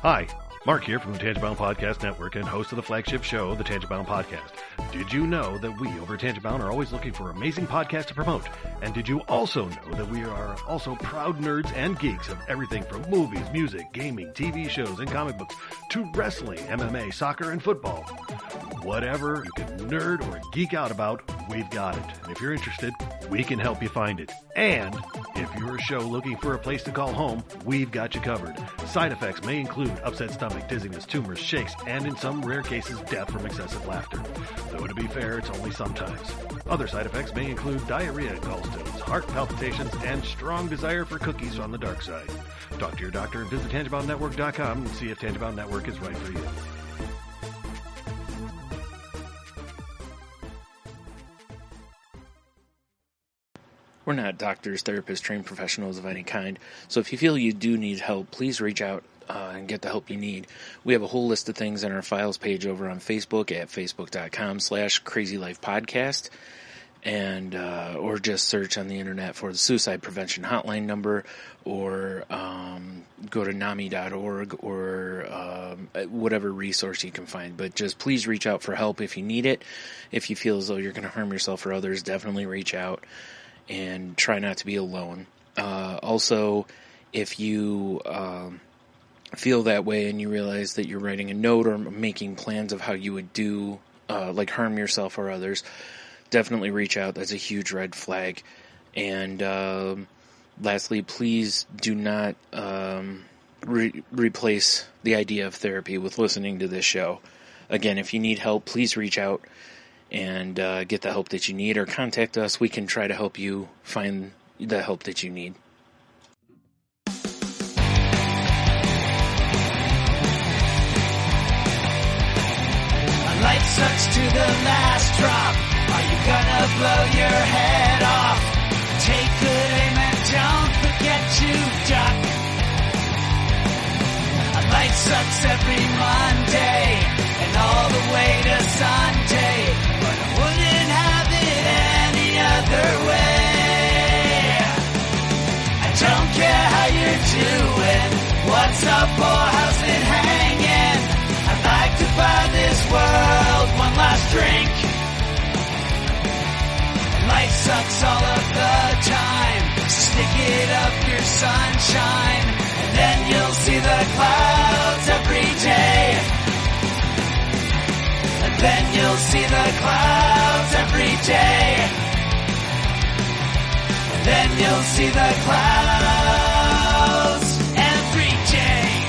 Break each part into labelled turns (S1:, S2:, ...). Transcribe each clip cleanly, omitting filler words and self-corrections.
S1: Hi, Mark here from the Tangibound Podcast Network and host of the flagship show, the Tangibound Podcast. Did you know that we over at Tangibound are always looking for amazing podcasts to promote? And did you also know that we are also proud nerds and geeks of everything from movies, music, gaming, TV shows, and comic books to wrestling, MMA, soccer, and football? Whatever you can nerd or geek out about, we've got it. And if you're interested, we can help you find it. And if you're a show looking for a place to call home, we've got you covered. Side effects may include upset stomach, dizziness, tumors, shakes, and in some rare cases, death from excessive laughter. Though to be fair, it's only sometimes. Other side effects may include diarrhea, gallstones, heart palpitations, and strong desire for cookies on the dark side. Talk to your doctor and visit TangiboundNetwork.com and see if Tangibound Network is right for you.
S2: We're not doctors, therapists, trained professionals of any kind, so if you feel you do need help, please reach out and get the help you need. We have a whole list of things on our files page over on Facebook at facebook.com/crazylifepodcast, and or just search on the internet for the suicide prevention hotline number, or go to NAMI.org or whatever resource you can find. But just please reach out for help if you need it. If you feel as though you're going to harm yourself or others, definitely reach out. And try not to be alone. Also, if you feel that way and you realize that you're writing a note or making plans of how you would do, like harm yourself or others, definitely reach out. That's a huge red flag. And lastly, please do not replace the idea of therapy with listening to this show. Again, if you need help, please reach out and get the help that you need, or contact us. We can try to help you find the help that you need.
S3: Life sucks to the last drop. Are you gonna blow your head off? Take good aim and don't forget to duck. Life sucks every Monday and all the way to Sunday, but I wouldn't have it any other way. I don't care how you're doing, what's up or how's it hanging. I'd like to buy this world one last drink. Life sucks all of the time, stick it up your sunshine, and then you'll see the clouds every day. And then you'll see the clouds every day. And then you'll see the clouds every day.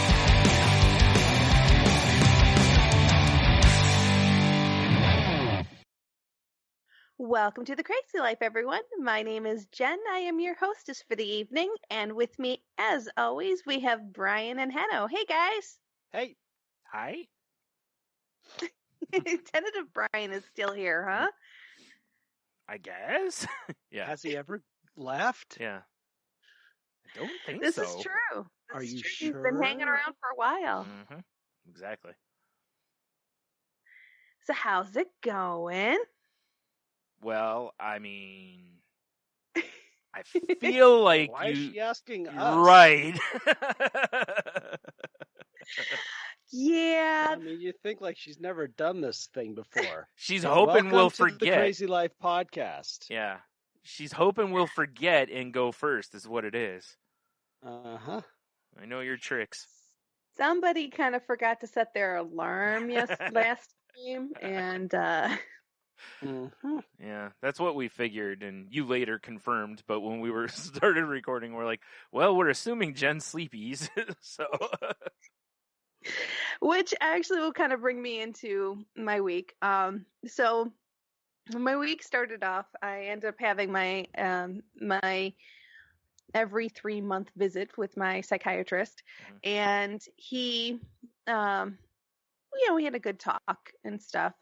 S4: Welcome to The Crazy Life, everyone. My name is Jen. I am your hostess for the evening, and with me, as always, we have Brian and Henno. Hey, guys.
S5: Hey. Hi.
S4: Tentative Brian is still here, huh?
S5: I guess.
S2: Yeah.
S5: Has he ever left?
S2: Yeah.
S5: I don't think
S4: This
S5: so.
S4: is true.
S5: Are you
S4: He's
S5: sure?
S4: been hanging around for a while.
S2: Mm-hmm. Exactly.
S4: So how's it going?
S2: Well, I mean, I feel like
S5: Why is she asking us?
S2: Right.
S4: Yeah.
S5: I mean, you think like she's never done this thing before.
S2: She's
S5: Well,
S2: hoping we'll
S5: welcome to the
S2: forget.
S5: Crazy Life podcast.
S2: Yeah. She's hoping we'll forget and go first is what it is.
S5: Uh-huh.
S2: I know your tricks.
S4: Somebody kind of forgot to set their alarm last time, and
S5: Mm-hmm.
S2: Yeah, that's what we figured, and you later confirmed, but when we were started recording, we're like, well, we're assuming Jen's sleepies, so...
S4: which actually will kind of bring me into my week. So my week started off, I ended up having my my every 3-month visit with my psychiatrist, and he, we had a good talk and stuff.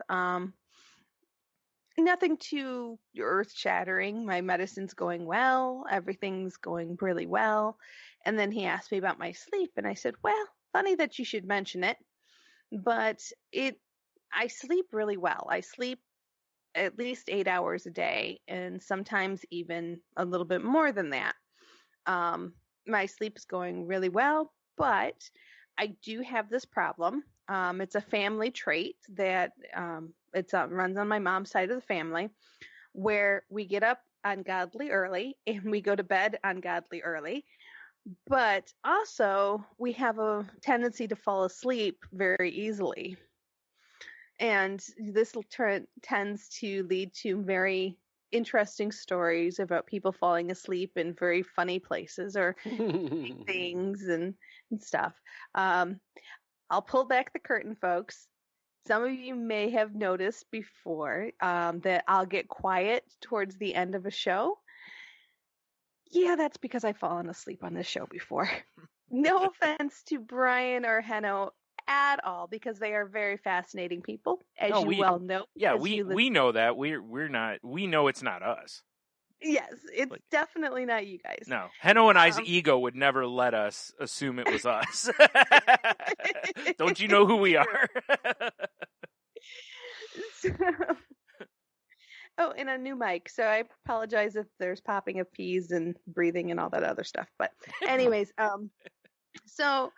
S4: Nothing too earth-shattering. My medicine's going well. Everything's going really well. And then he asked me about my sleep, and I said, well, funny that you should mention it, but I sleep really well. I sleep at least 8 hours a day, and sometimes even a little bit more than that. My sleep is going really well, but I do have this problem. It's a family trait that runs on my mom's side of the family, where we get up ungodly early and we go to bed ungodly early. But also, we have a tendency to fall asleep very easily. And this tends to lead to very interesting stories about people falling asleep in very funny places or things and stuff. I'll pull back the curtain, folks. Some of you may have noticed before that I'll get quiet towards the end of a show. Yeah, that's because I've fallen asleep on this show before. No offense to Brian or Heno at all, because they are very fascinating people, as
S6: No,
S4: you well know.
S6: Yeah,
S4: because you
S6: we know that. We're not. We know it's not us.
S4: Yes, it's
S6: Like-
S4: definitely not you guys.
S6: No, Heno and I's ego would never let us assume it was us. Don't you know who we are?
S4: So- oh, and a new mic. So I apologize if there's popping of peas and breathing and all that other stuff. But anyways, so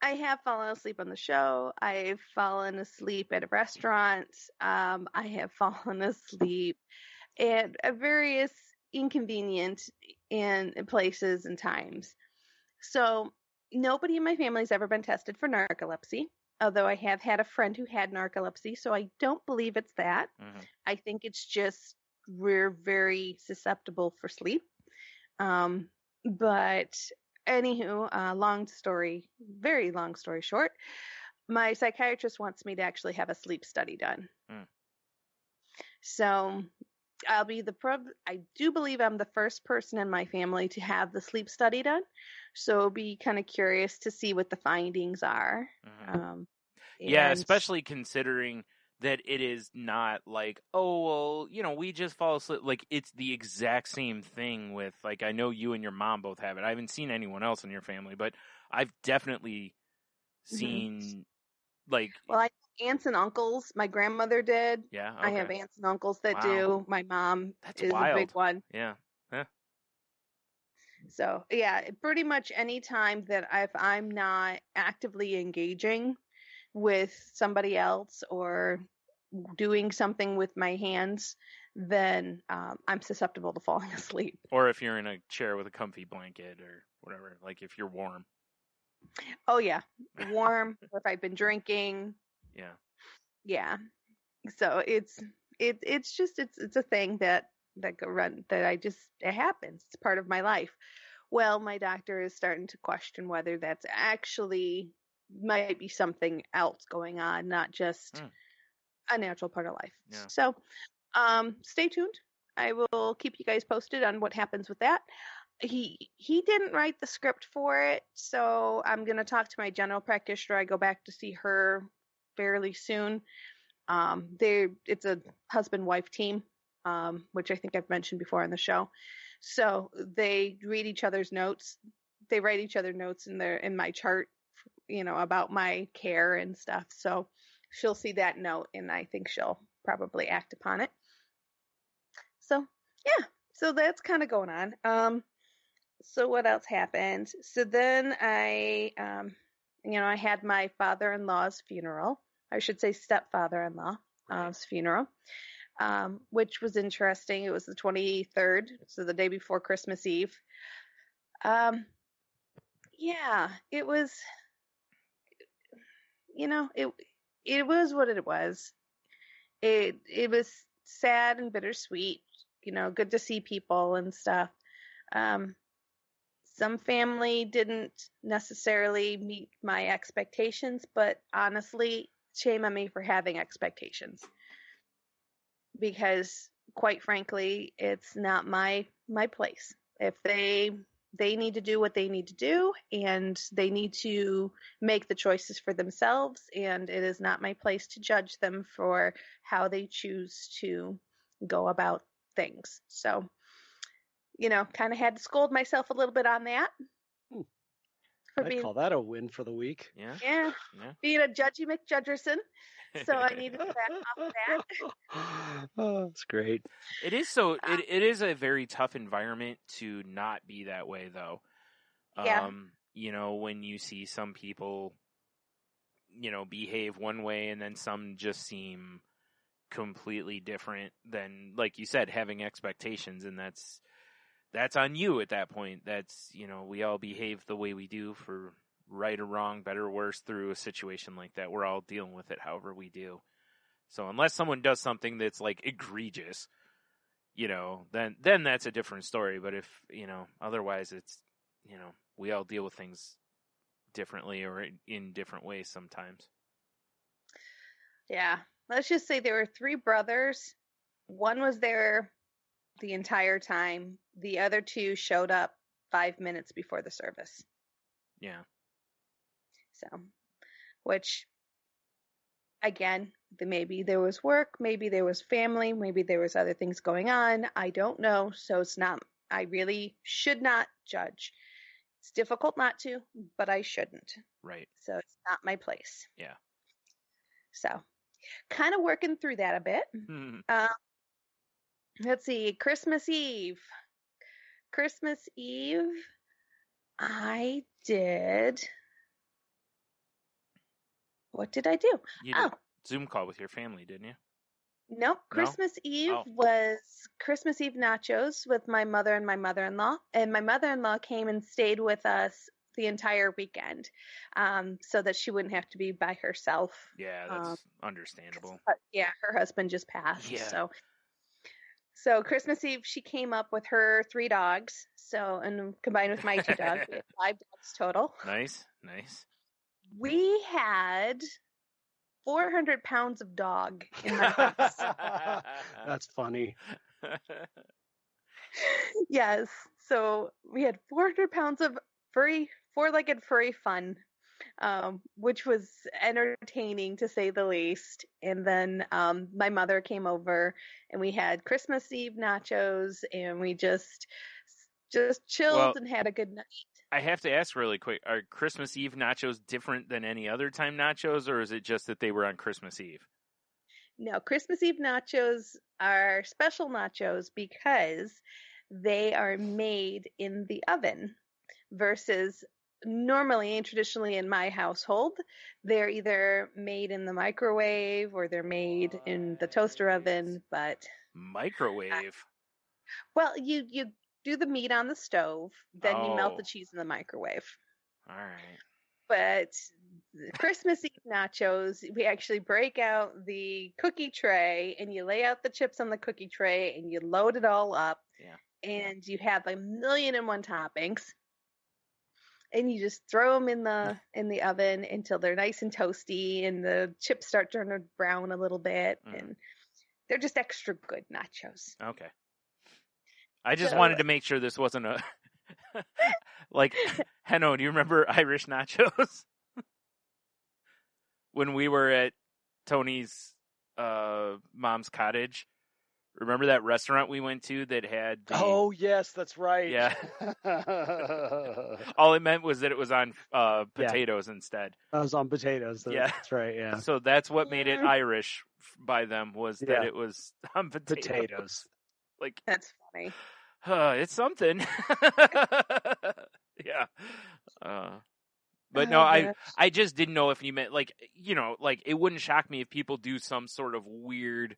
S4: I have fallen asleep on the show. I've fallen asleep at a restaurant. I have fallen asleep at various inconvenient in places and times. So nobody in my family has ever been tested for narcolepsy, although I have had a friend who had narcolepsy, so I don't believe it's that.
S6: Mhm.
S4: I think it's just we're very susceptible for sleep. But anywho, very long story short, my psychiatrist wants me to actually have a sleep study done.
S6: Mm.
S4: So I'll be I do believe I'm the first person in my family to have the sleep study done. So I'll be kind of curious to see what the findings are.
S6: Mhm. Yeah,
S4: and-
S6: especially considering that it is not like, oh, well, we just fall asleep. Like, it's the exact same thing with, like, I know you and your mom both have it. I haven't seen anyone else in your family, but I've definitely seen, like,
S4: Well, I have aunts and uncles. My grandmother did.
S6: yeah,
S4: I have
S6: okay.
S4: aunts and uncles that
S6: Wow.
S4: do. My mom
S6: That's
S4: is a
S6: wild.
S4: big one.
S6: Yeah.
S4: So yeah, pretty much any time that if I'm not actively engaging with somebody else or doing something with my hands, then I'm susceptible to falling asleep.
S6: Or if you're in a chair with a comfy blanket or whatever, like if you're warm.
S4: Oh yeah, warm. Or if I've been drinking,
S6: Yeah.
S4: yeah. So it's a thing that it happens. It's part of my life. Well, my doctor is starting to question whether that's actually might be something else going on, not just a natural part of life.
S6: Yeah.
S4: So, stay tuned. I will keep you guys posted on what happens with that. He didn't write the script for it, so I'm going to talk to my general practitioner. I go back to see her fairly soon. It's a husband-wife team, which I think I've mentioned before on the show. So they read each other's notes. They write each other notes in my chart, about my care and stuff. So she'll see that note, and I think she'll probably act upon it. So yeah, so that's kind of going on. So what else happened? So then I had my father-in-law's funeral. I should say stepfather-in-law's funeral. Which was interesting. It was the 23rd, so the day before Christmas Eve. Yeah, it was, it was what it was. It was sad and bittersweet, good to see people and stuff. Some family didn't necessarily meet my expectations, but honestly, shame on me for having expectations. Because quite frankly, it's not my place. If they need to do what they need to do, and they need to make the choices for themselves, and it is not my place to judge them for how they choose to go about things. So, kind of had to scold myself a little bit on that.
S5: I call that a win for the week.
S6: Yeah.
S4: Being a judgy McJudgerson. So I needed to back off that.
S5: Oh, that's great.
S6: It is it is a very tough environment to not be that way, though.
S4: Yeah.
S6: when you see some people, behave one way and then some just seem completely different than, like you said, having expectations, and that's on you at that point. That's, we all behave the way we do for right or wrong, better or worse, through a situation like that. We're all dealing with it however we do. So unless someone does something that's like egregious, then that's a different story. But if, otherwise it's, we all deal with things differently or in different ways sometimes.
S4: Yeah. Let's just say there were 3 brothers. One was there the entire time. The other 2 showed up 5 minutes before the service.
S6: Yeah.
S4: So, which, again, maybe there was work, maybe there was family, maybe there was other things going on. I don't know. So I really should not judge. It's difficult not to, but I shouldn't.
S6: Right.
S4: So it's not my place.
S6: Yeah.
S4: So kind of working through that a bit. Let's see. Christmas Eve, I did. What did I do?
S6: You did Zoom call with your family, didn't you?
S4: Nope. Christmas Eve was Christmas Eve nachos with my mother and my mother-in-law. And my mother-in-law came and stayed with us the entire weekend, so that she wouldn't have to be by herself.
S6: Yeah, that's understandable.
S4: Yeah, her husband just passed.
S6: Yeah.
S4: So Christmas Eve, she came up with her 3 dogs. So, and combined with my 2 dogs, we had 5 dogs total.
S6: Nice.
S4: We had 400 pounds of dog in my house.
S5: That's funny.
S4: Yes. So we had 400 pounds of four-legged furry fun, which was entertaining to say the least. And then my mother came over and we had Christmas Eve nachos and we just chilled and had a good night.
S6: I have to ask really quick, are Christmas Eve nachos different than any other time nachos, or is it just that they were on Christmas Eve?
S4: No, Christmas Eve nachos are special nachos because they are made in the oven versus normally and traditionally in my household, they're either made in the microwave or they're made in the toaster oven, but...
S6: Microwave?
S4: Well, you do the meat on the stove, then you melt the cheese in the microwave.
S6: All right.
S4: But Christmas Eve nachos, we actually break out the cookie tray and you lay out the chips on the cookie tray and you load it all up.
S6: Yeah.
S4: And you have 1,000,001 toppings. And you just throw them in the oven until they're nice and toasty and the chips start turning brown a little bit. And they're just extra good nachos.
S6: Okay. I just wanted to make sure this wasn't a like, Henno, do you remember Irish nachos? When we were at Tony's mom's cottage, remember that restaurant we went to that had
S5: Oh, yes, that's right.
S6: Yeah. All it meant was that it was on potatoes instead.
S5: I was on potatoes.
S6: Yeah.
S5: That's right, yeah.
S6: So that's what made it Irish by them, was that it was on potatoes. Like,
S4: that's funny.
S6: It's something. Yeah. But no, I just didn't know if you meant it wouldn't shock me if people do some sort of weird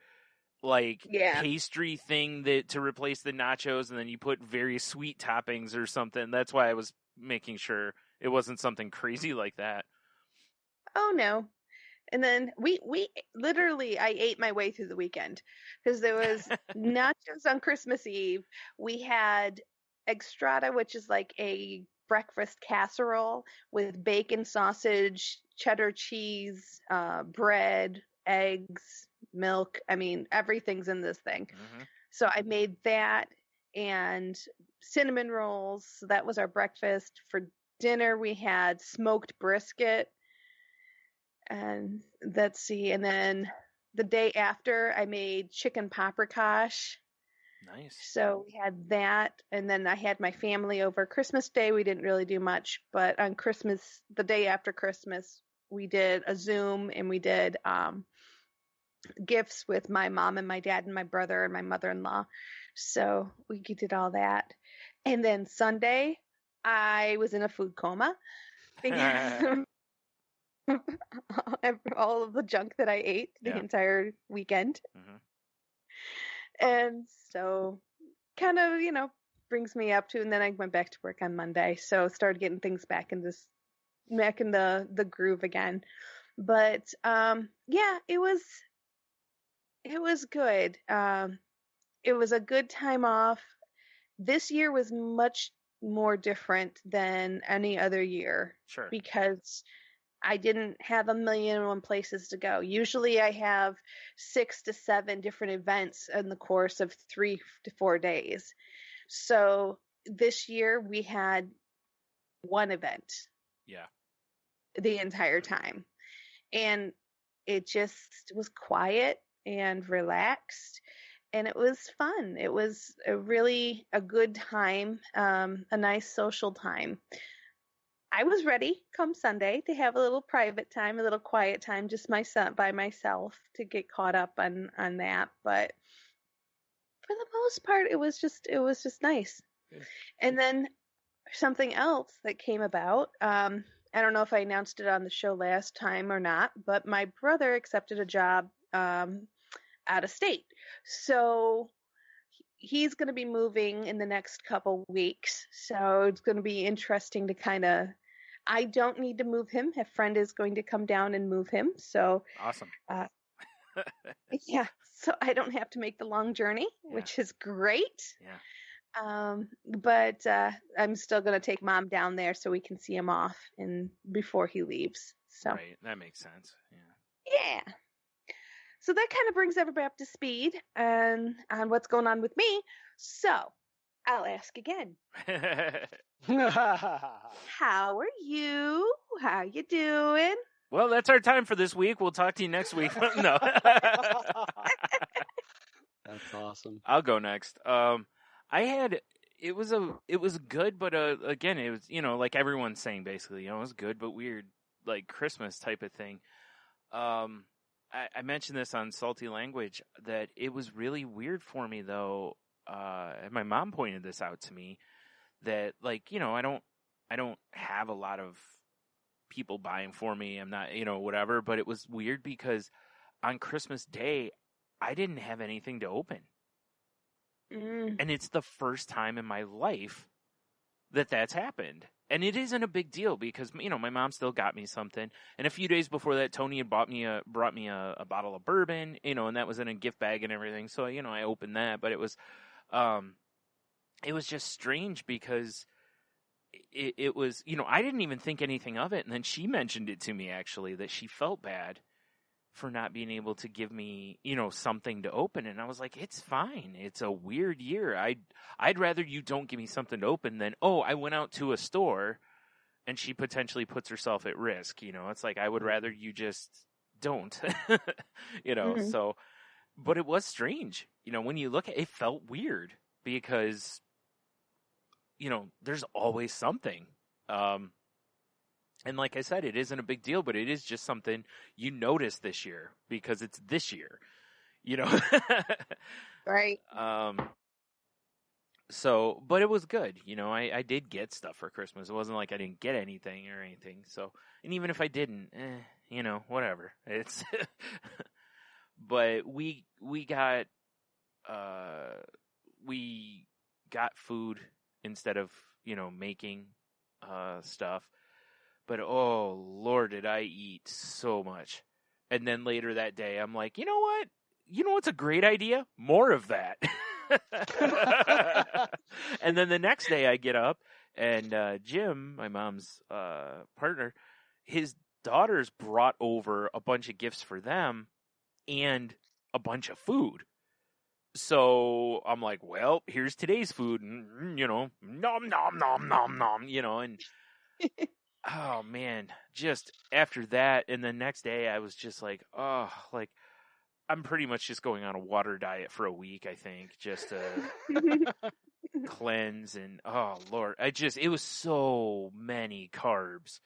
S6: pastry thing to replace the nachos, and then you put very sweet toppings or something. That's why I was making sure it wasn't something crazy like that. Oh
S4: no. And then we literally, I ate my way through the weekend because there was nachos on Christmas Eve. We had extrata, which is like a breakfast casserole with bacon, sausage, cheddar cheese, bread, eggs, milk. I mean, everything's in this thing. Mm-hmm. So I made that and cinnamon rolls. So that was our breakfast. For dinner, we had smoked brisket. And let's see. And then the day after, I made chicken paprikash.
S6: Nice.
S4: So we had that. And then I had my family over. Christmas Day, we didn't really do much. But on Christmas, the day after Christmas, we did a Zoom and we did gifts with my mom and my dad and my brother and my mother-in-law. So we did all that. And then Sunday, I was in a food coma because all of the junk that I ate the entire weekend.
S6: Mm-hmm.
S4: And so kind of, brings me up to, and then I went back to work on Monday. So started getting things back in the groove again. But yeah, it was good. It was a good time off. This year was much more different than any other year.
S6: Sure.
S4: Because I didn't have 1,000,001 places to go. Usually I have 6 to 7 different events in the course of 3 to 4 days. So this year we had one event.
S6: Yeah.
S4: The entire time. And it just was quiet and relaxed. And it was fun. It was a good time, a nice social time. I was ready come Sunday to have a little private time, a little quiet time, just by myself to get caught up on that. But for the most part, it was just nice.
S6: Good.
S4: And then something else that came about, I don't know if I announced it on the show last time or not, but my brother accepted a job out of state. So he's going to be moving in the next couple weeks. So it's going to be interesting to I don't need to move him. A friend is going to come down and move him. So
S6: awesome.
S4: Yeah. So I don't have to make the long journey, which is great.
S6: Yeah.
S4: But I'm still going to take Mom down there so we can see him off before he leaves. So
S6: right. That makes sense.
S4: Yeah. So that kind of brings everybody up to speed on what's going on with me. So I'll ask again. How are you? How you doing?
S6: Well, that's our time for this week. We'll talk to you next week. No.
S5: That's awesome.
S6: I'll go next. It was good, but again, it was, like everyone's saying basically, it was good but weird, like Christmas type of thing. I mentioned this on Salty Language that it was really weird for me though. And my mom pointed this out to me that I don't have a lot of people buying for me. I'm not, whatever, but it was weird because on Christmas Day, I didn't have anything to open. And it's the first time in my life that's happened. And it isn't a big deal because, my mom still got me something. And a few days before that, Tony had brought me a bottle of bourbon, and that was in a gift bag and everything. So, I opened that, but it was just strange because it was, I didn't even think anything of it. And then she mentioned it to me actually that she felt bad for not being able to give me, something to open. And I was like, it's fine. It's a weird year. I'd rather you don't give me something to open than, I went out to a store and she potentially puts herself at risk. It's like, I would rather you just don't, so, but it was strange. When you look at it, it felt weird because, there's always something. And like I said, it isn't a big deal, but it is just something you notice this year because it's this year,
S4: Right.
S6: So, but it was good. I did get stuff for Christmas. It wasn't like I didn't get anything or anything. So, and even if I didn't, whatever. It's, but we got food instead of, making, stuff. But, oh, Lord, did I eat so much. And then later that day, I'm like, you know what? You know what's a great idea? More of that. And then the next day I get up, and Jim, my mom's partner, his daughters brought over a bunch of gifts for them and a bunch of food. So I'm like, well, here's today's food, and, nom, nom, nom, nom, nom, and... Oh man, just after that and the next day I was just like, I'm pretty much just going on a water diet for a week, I think, just to cleanse and oh Lord, it was so many carbs.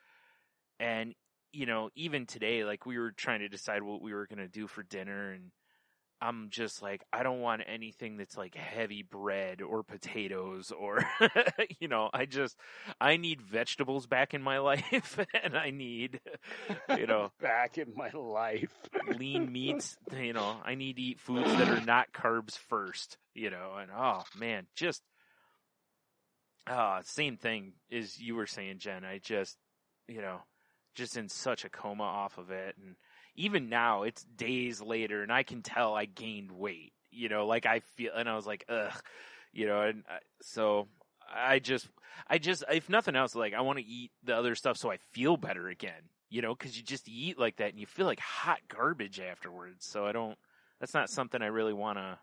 S6: And even today, like we were trying to decide what we were going to do for dinner and I'm just like, I don't want anything that's like heavy bread or potatoes or, I need vegetables back in my life, and I need,
S5: back in my life.
S6: lean meats, I need to eat foods that are not carbs first, and oh man, just, same thing as you were saying, Jen. I just, just in such a coma off of it. And even now it's days later and I can tell I gained weight, like I feel, and I was like, ugh, and so I just, if nothing else, like I want to eat the other stuff so I feel better again, cause you just eat like that and you feel like hot garbage afterwards. So that's not something I really want to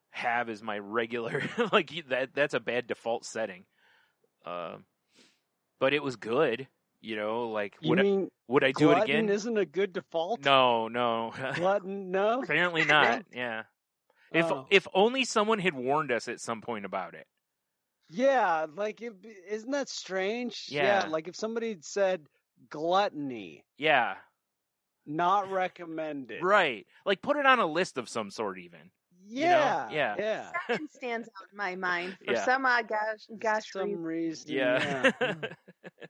S6: have as my regular, like that's a bad default setting. But it was good. Like would I do it again?
S5: Glutton isn't a good default?
S6: No.
S5: Glutton, no?
S6: Apparently not, yeah. If only someone had warned us at some point about it.
S5: Yeah, like, isn't that strange?
S6: Yeah.
S5: Like if somebody had said gluttony.
S6: Yeah.
S5: Not recommended.
S6: Right. Like put it on a list of some sort even.
S5: Yeah.
S6: Yeah.
S4: That one stands out in my mind for
S6: Yeah.
S4: some odd gosh
S5: Some reason.
S6: Yeah.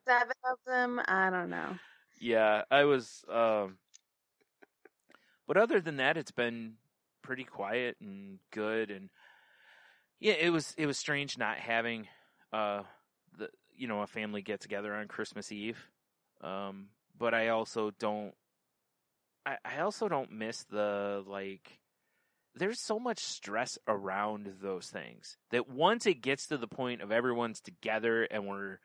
S4: 7 of them, I don't know.
S6: Yeah, I was, but other than that, it's been pretty quiet and good. And yeah, it was strange not having, a family get together on Christmas Eve. But I also don't miss the, like, there's so much stress around those things that once it gets to the point of everyone's together and we're,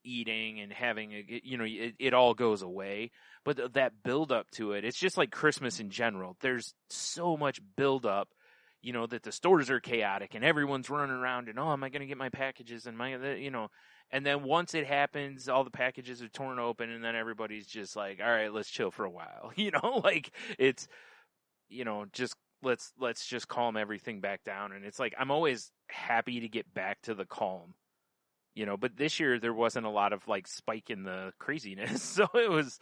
S6: eating and having it all goes away. But that build up to it, it's just like Christmas in general. There's so much build up, that the stores are chaotic and everyone's running around and, am I going to get my packages and and then once it happens, all the packages are torn open and then everybody's just like, all right, let's chill for a while. Like it's, just let's just calm everything back down. And it's like, I'm always happy to get back to the calm. But this year there wasn't a lot of like spike in the craziness. So it was,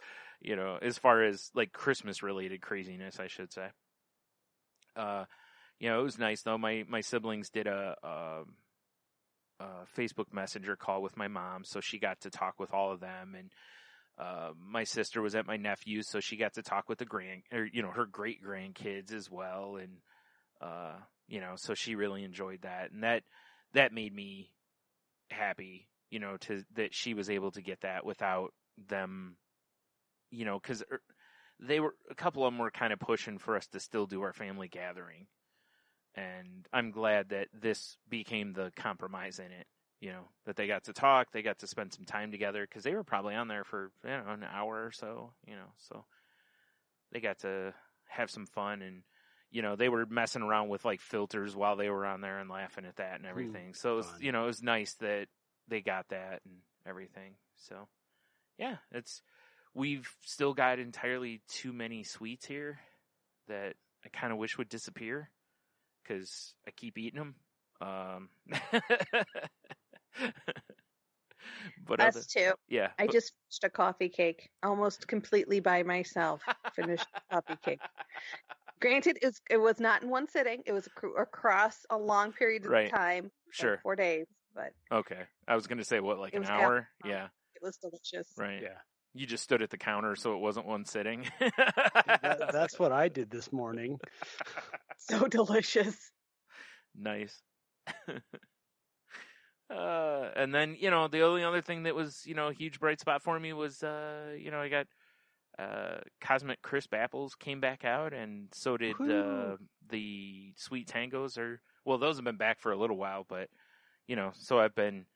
S6: as far as like Christmas related craziness, I should say. It was nice though. My siblings did a Facebook Messenger call with my mom, so she got to talk with all of them. And my sister was at my nephew's, so she got to talk with her great grandkids as well. And so she really enjoyed that, and that made me happy, that she was able to get that without them, because a couple of them were kind of pushing for us to still do our family gathering. And I'm glad that this became the compromise in it, that they got to talk, they got to spend some time together, because they were probably on there for, an hour or so, so they got to have some fun. And, they were messing around with like filters while they were on there and laughing at that and everything. So it was, it was nice that they got that and everything. So yeah, we've still got entirely too many sweets here that I kind of wish would disappear, because I keep eating them. But
S4: Us too.
S6: Yeah.
S4: I just finished a coffee cake almost completely by myself. Finished a coffee cake. Granted, it was not in one sitting. It was across a long period of time.
S6: Sure.
S4: Like 4 days. But
S6: okay. I was going to say, what, like an
S4: hour?
S6: Yeah.
S4: It was delicious.
S6: Right.
S5: Yeah.
S6: You just stood at the counter, so it wasn't one sitting.
S5: That's what I did this morning.
S4: So delicious.
S6: Nice. And then, the only other thing that was, a huge bright spot for me was, I got Cosmic Crisp apples came back out, and so did the Sweet Tangos. Those have been back for a little while, but, so I've been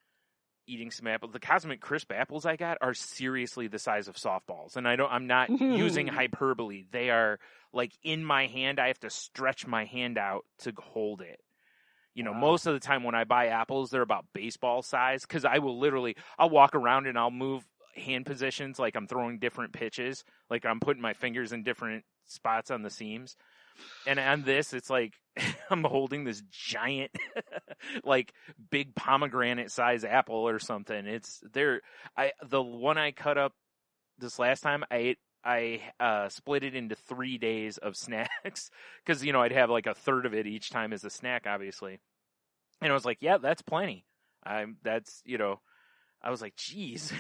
S6: eating some apples. The Cosmic Crisp apples I got are seriously the size of softballs, and I'm not using hyperbole. They are like in my hand. I have to stretch my hand out to hold it. Wow. Most of the time when I buy apples, they're about baseball size, because I'll walk around and I'll move hand positions like I'm throwing different pitches, like I'm putting my fingers in different spots on the seams. And on this, it's like I'm holding this giant, like big pomegranate size apple or something. The one I cut up this last time, I ate I split it into 3 days of snacks because, I'd have like a third of it each time as a snack, obviously. And I was like, yeah, that's plenty. I was like, geez.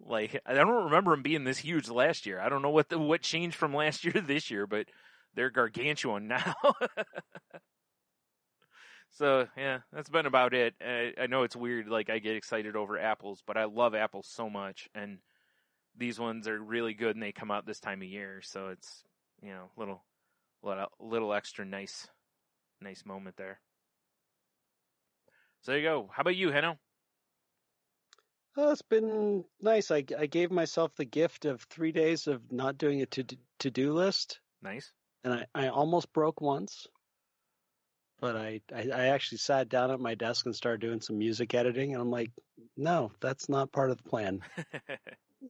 S6: Like, I don't remember them being this huge last year. I don't know what changed from last year to this year, but they're gargantuan now. So, yeah, that's been about it. I know it's weird, like, I get excited over apples, but I love apples so much, and these ones are really good, and they come out this time of year, so it's, little extra nice moment there. So there you go. How about you, Heno?
S5: It's been nice. I gave myself the gift of 3 days of not doing a to-do list.
S6: Nice.
S5: And I almost broke once. But I actually sat down at my desk and started doing some music editing, and I'm like, no, that's not part of the plan.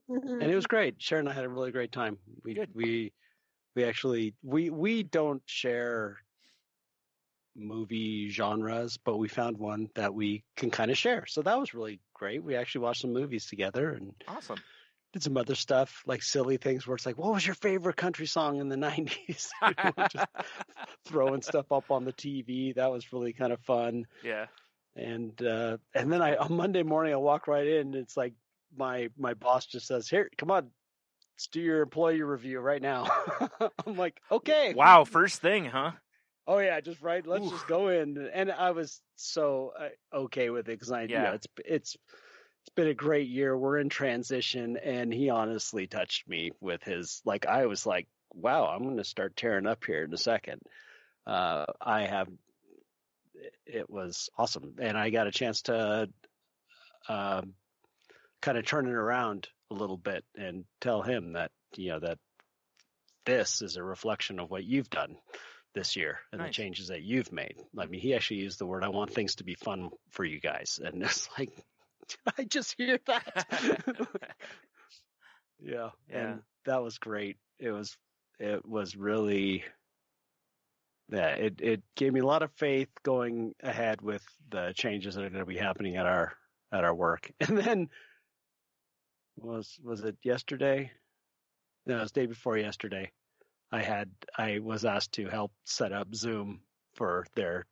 S5: And it was great. Sharon and I had a really great time. We actually don't share movie genres, but we found one that we can kind of share. So that was really great. We actually watched some movies together and
S6: awesome.
S5: Did some other stuff, like silly things where it's like, what was your favorite country song in the 90s? Just throwing stuff up on the TV. That was really kind of fun.
S6: Yeah.
S5: And then on Monday morning, I walk right in, and it's like my boss just says, here, come on, let's do your employee review right now. I'm like, okay.
S6: Wow, first thing, huh?
S5: Oh, yeah, just right. Let's just go in. And I was so okay with it because it's been a great year. We're in transition, and he honestly touched me with his, like, I was like, wow, I'm going to start tearing up here in a second. It was awesome. And I got a chance to kind of turn it around a little bit and tell him that, that this is a reflection of what you've done this year and the changes that you've made. I mean, he actually used the word, I want things to be fun for you guys. And it's like, I just hear that. Yeah. And that was great. It was really, it gave me a lot of faith going ahead with the changes that are going to be happening at our work. And then was it yesterday? No, it was the day before yesterday. I was asked to help set up Zoom for their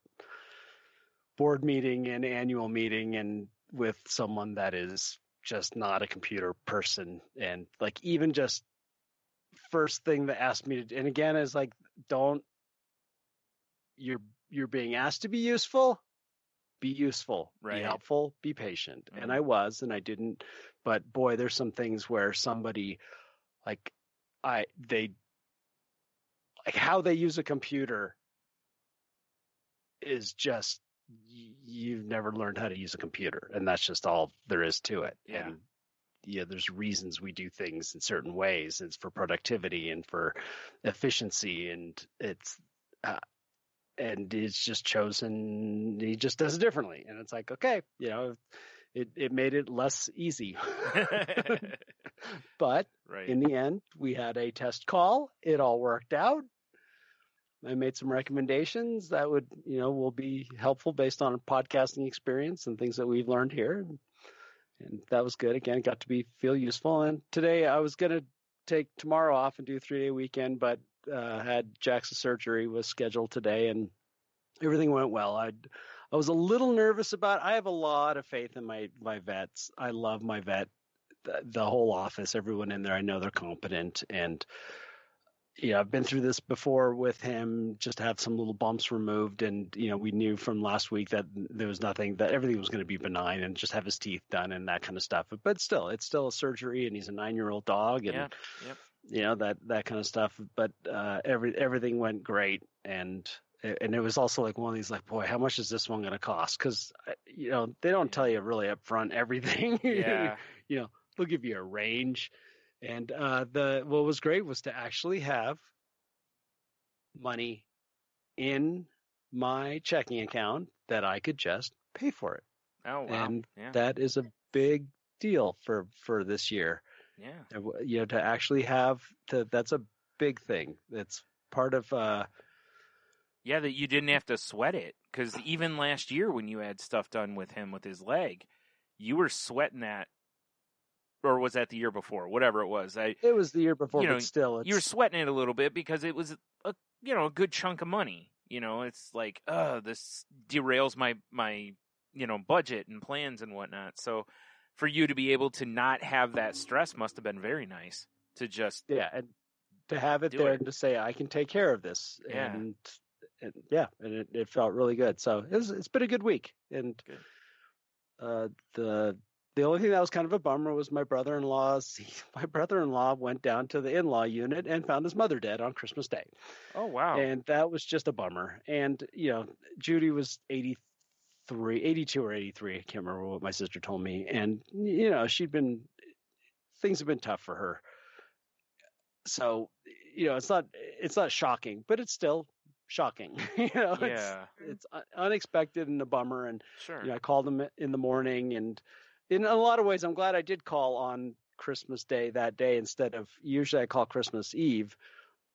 S5: board meeting and annual meeting, and with someone that is just not a computer person. And like, even just first thing that asked me to, and again, is like, you're being asked to be useful, be helpful, be patient. Mm-hmm. And I was, and I didn't, but boy, there's some things where somebody like how they use a computer is just, you've never learned how to use a computer, and that's just all there is to it.
S6: Yeah.
S5: And there's reasons we do things in certain ways. It's for productivity and for efficiency, and it's just chosen. He just does it differently, and it's like, okay, it made it less easy. But in the end, we had a test call. It all worked out. I made some recommendations that will be helpful based on a podcasting experience and things that we've learned here. And that was good. Again, got to feel useful. And today I was going to take tomorrow off and do a 3-day weekend, but had Jack's surgery was scheduled today, and everything went well. I was a little nervous about it. I have a lot of faith in my vets. I love my vet, the whole office, everyone in there. I know they're competent, and I've been through this before with him, just to have some little bumps removed. And, we knew from last week that there was nothing, that everything was going to be benign, and just have his teeth done and that kind of stuff. But still, it's still a surgery, and he's a 9-year-old dog, and, that kind of stuff. But everything went great. And it was also like one of these, like, boy, how much is this one going to cost? Because, they don't tell you really up front everything.
S6: Yeah.
S5: They'll give you a range. And what was great was to actually have money in my checking account that I could just pay for it.
S6: Oh, wow.
S5: And that is a big deal for this year.
S6: Yeah.
S5: To actually have that's a big thing. That's part of that
S6: you didn't have to sweat it, because even last year when you had stuff done with him with his leg, you were sweating that or was that the year before? Whatever it was.
S5: It was the year before,
S6: you know,
S5: but still,
S6: you were sweating it a little bit because it was a good chunk of money. It's like, this derails my budget and plans and whatnot. So for you to be able to not have that stress must have been very nice to just
S5: and to have it
S6: do
S5: there
S6: it.
S5: and to say I can take care of this,
S6: Yeah.
S5: and it felt really good. So it's been a good week, and the only thing that was kind of a bummer was my brother-in-law went down to the in-law unit and found his mother dead on Christmas Day.
S6: Oh wow.
S5: And that was just a bummer. And Judy was 82 or 83. I can't remember what my sister told me. And things have been tough for her. So it's not shocking, but it's still shocking. It's unexpected and a bummer. And
S6: Sure.
S5: I called him in the morning, and in a lot of ways, I'm glad I did call on Christmas Day that day instead of usually I call Christmas Eve.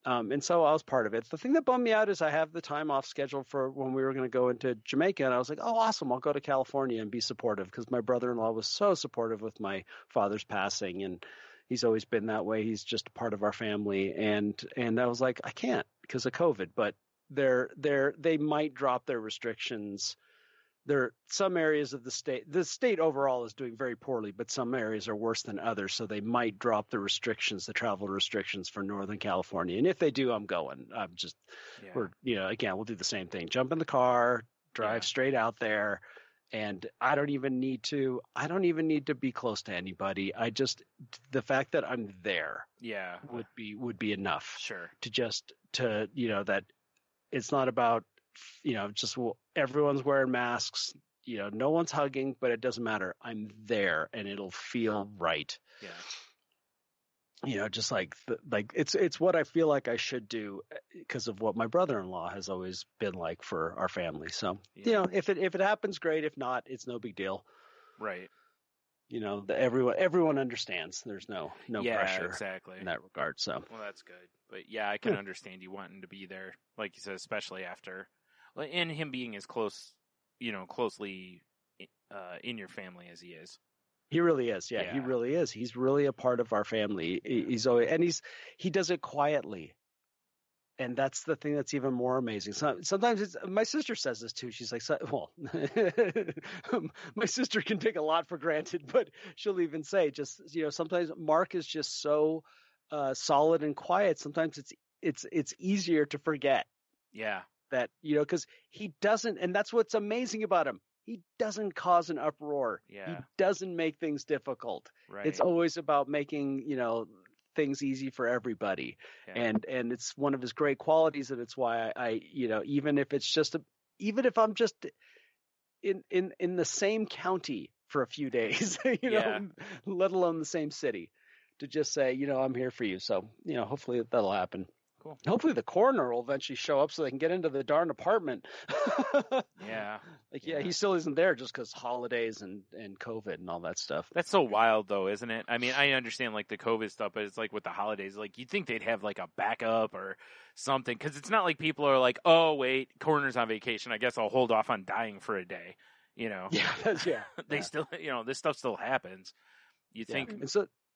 S5: And so I was part of it. The thing that bummed me out is I have the time off scheduled for when we were going to go into Jamaica, and I was like, oh, awesome, I'll go to California and be supportive, because my brother-in-law was so supportive with my father's passing, and he's always been that way. He's just a part of our family, and I was like, I can't because of COVID, but they might drop their restrictions. There are some areas of the state overall is doing very poorly, but some areas are worse than others. So they might drop the travel restrictions for Northern California. And if they do, I'm going. We'll do the same thing. Jump in the car, drive straight out there. And I don't even need to be close to anybody. The fact that I'm there would be enough.
S6: Sure.
S5: That it's not about, everyone's wearing masks, no one's hugging, but it doesn't matter. I'm there and it'll feel right.
S6: Yeah.
S5: Just like it's what I feel like I should do because of what my brother-in-law has always been like for our family. So, if it happens, great. If not, it's no big deal.
S6: Right.
S5: Everyone understands. There's no pressure
S6: exactly
S5: in that regard. So,
S6: well, that's good. But I can understand you wanting to be there, like you said, especially after, and him being as closely in your family as he is.
S5: He really is. Yeah, he really is. He's really a part of our family. He does it quietly. And that's the thing that's even more amazing. Sometimes my sister says this too. She's like, my sister can take a lot for granted, but she'll even say sometimes Mark is just so solid and quiet. Sometimes it's easier to forget.
S6: Yeah.
S5: That, because he doesn't, and that's what's amazing about him. He doesn't cause an uproar.
S6: Yeah.
S5: He doesn't make things difficult.
S6: Right.
S5: It's always about making, things easy for everybody.
S6: Yeah.
S5: And it's one of his great qualities. And it's why I even if I'm just in the same county for a few days, let alone the same city, to just say, I'm here for you. So, hopefully that'll happen.
S6: Cool.
S5: Hopefully the coroner will eventually show up so they can get into the darn apartment.
S6: Yeah.
S5: He still isn't there just because holidays and COVID and all that stuff.
S6: That's so wild, though, isn't it? I mean, I understand, like, the COVID stuff, but it's like with the holidays, like, you'd think they'd have, like, a backup or something, because it's not like people are like, oh, wait, coroner's on vacation, I guess I'll hold off on dying for a day, They still, this stuff still happens. You think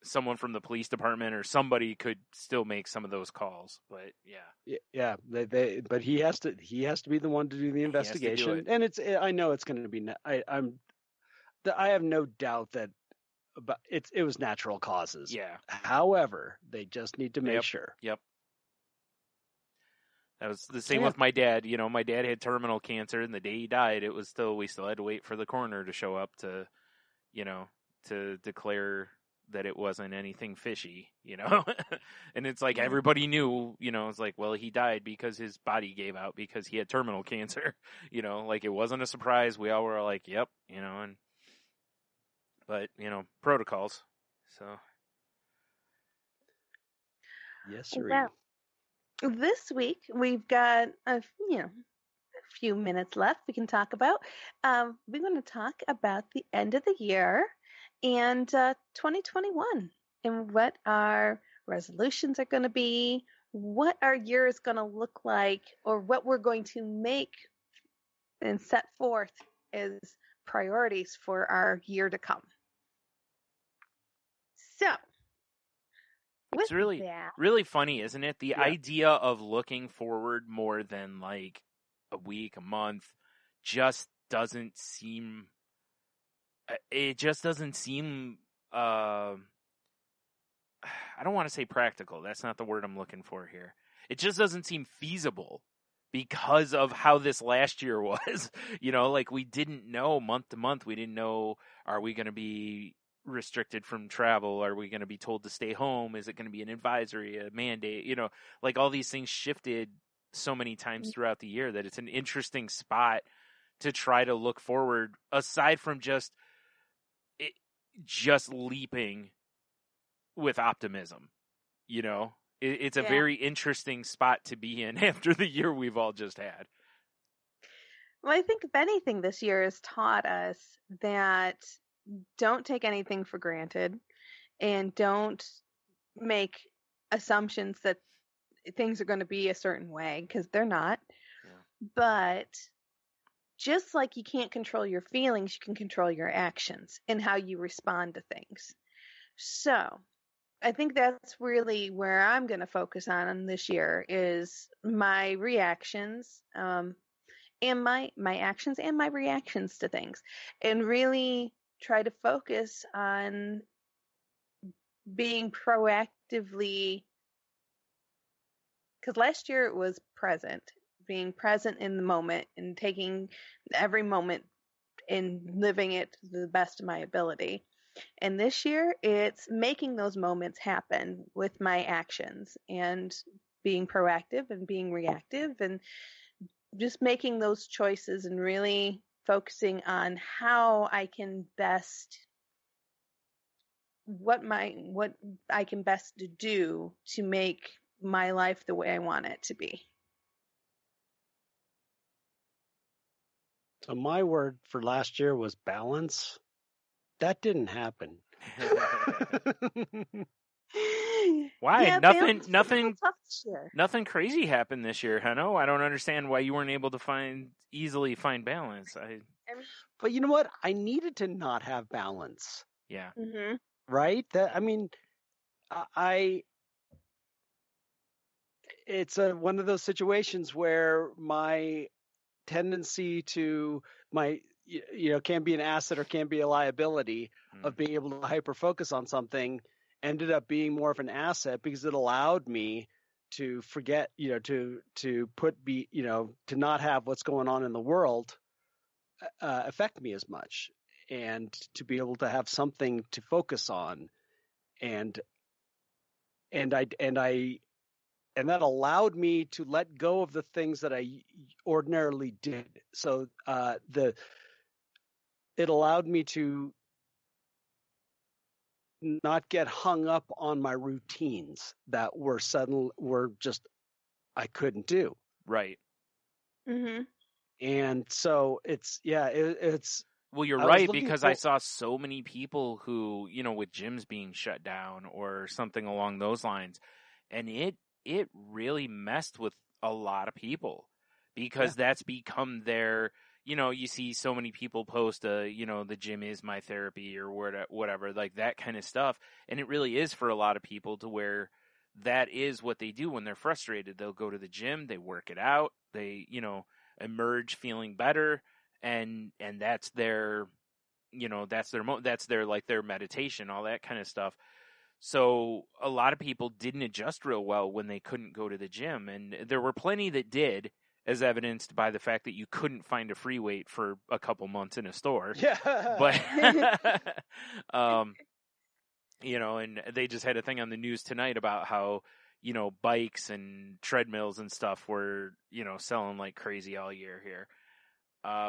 S6: someone from the police department or somebody could still make some of those calls, but
S5: but he has to be the one to do the investigation, and I know it's going to be. I have no doubt that it was natural causes.
S6: Yeah.
S5: However, they just need to make sure.
S6: Yep. That was the same with my dad. My dad had terminal cancer, and the day he died, we still had to wait for the coroner to show up to declare that it wasn't anything fishy, and it's like everybody knew, it's like, well, he died because his body gave out because he had terminal cancer, like it wasn't a surprise. We all were like, yep, but protocols. So
S5: yes, sir.
S4: Well, this week we've got a few minutes left we can talk about. We're going to talk about the end of the year and 2021 and what our resolutions are going to be, what our year is going to look like, or what we're going to make and set forth as priorities for our year to come. So, with
S6: It's really,
S4: that,
S6: really funny, isn't it? The
S5: Yeah.
S6: idea of looking forward more than like a week, a month, just doesn't seem. It just doesn't seem. I don't want to say practical. That's not the word I'm looking for here. It just doesn't seem feasible because of how this last year was. You know, like we didn't know month to month. We didn't know, are we going to be restricted from travel? Are we going to be told to stay home? Is it going to be an advisory, a mandate? You know, like all these things shifted so many times throughout the year that it's an interesting spot to try to look forward, aside from just leaping with optimism. You know, it's a
S4: Yeah.
S6: very interesting spot to be in after the year we've all just had.
S4: well, I think if anything, this year has taught us that don't take anything for granted and don't make assumptions that things are going to be a certain way, because they're not.
S6: Yeah.
S4: But just like you can't control your feelings, you can control your actions and how you respond to things. So I think that's really where I'm going to focus on this year is my reactions, and my actions and my reactions to things, and really try to focus on being proactively, because last year it was being present in the moment and taking every moment and living it to the best of my ability. And this year it's making those moments happen with my actions and being proactive and being reactive and just making those choices and really focusing on how I can best what I can best do to make my life the way I want it to be.
S5: So my word for last year was balance. That didn't happen.
S6: Why?
S4: Yeah,
S6: Nothing-
S4: balance was a
S6: nothing-
S4: little tough this year.
S6: Nothing crazy happened this year, Heno. I don't understand why you weren't able to easily find balance.
S5: But you know what? I needed to not have balance,
S6: Yeah.
S4: Mm-hmm.
S5: right? It's one of those situations where my tendency to can be an asset or can be a liability of being able to hyper focus on something ended up being more of an asset because it allowed me to forget, to not have what's going on in the world affect me as much, and to be able to have something to focus on, and that allowed me to let go of the things that I ordinarily did. So it allowed me to not get hung up on my routines that were just I couldn't do.
S6: Right.
S4: Mm-hmm.
S5: And so it's
S6: Well, you're
S5: I was
S6: right,
S5: looking
S6: because
S5: for-
S6: I saw so many people who, with gyms being shut down or something along those lines, and it really messed with a lot of people, because that's become their, you see so many people post, the gym is my therapy or whatever, like that kind of stuff. And it really is for a lot of people, to where that is what they do when they're frustrated. They'll go to the gym, they work it out, they, emerge feeling better. And that's their, that's their like their meditation, all that kind of stuff. So a lot of people didn't adjust real well when they couldn't go to the gym, and there were plenty that did, as evidenced by the fact that you couldn't find a free weight for a couple months in a store.
S5: Yeah.
S6: But and they just had a thing on the news tonight about how, bikes and treadmills and stuff were, selling like crazy all year here.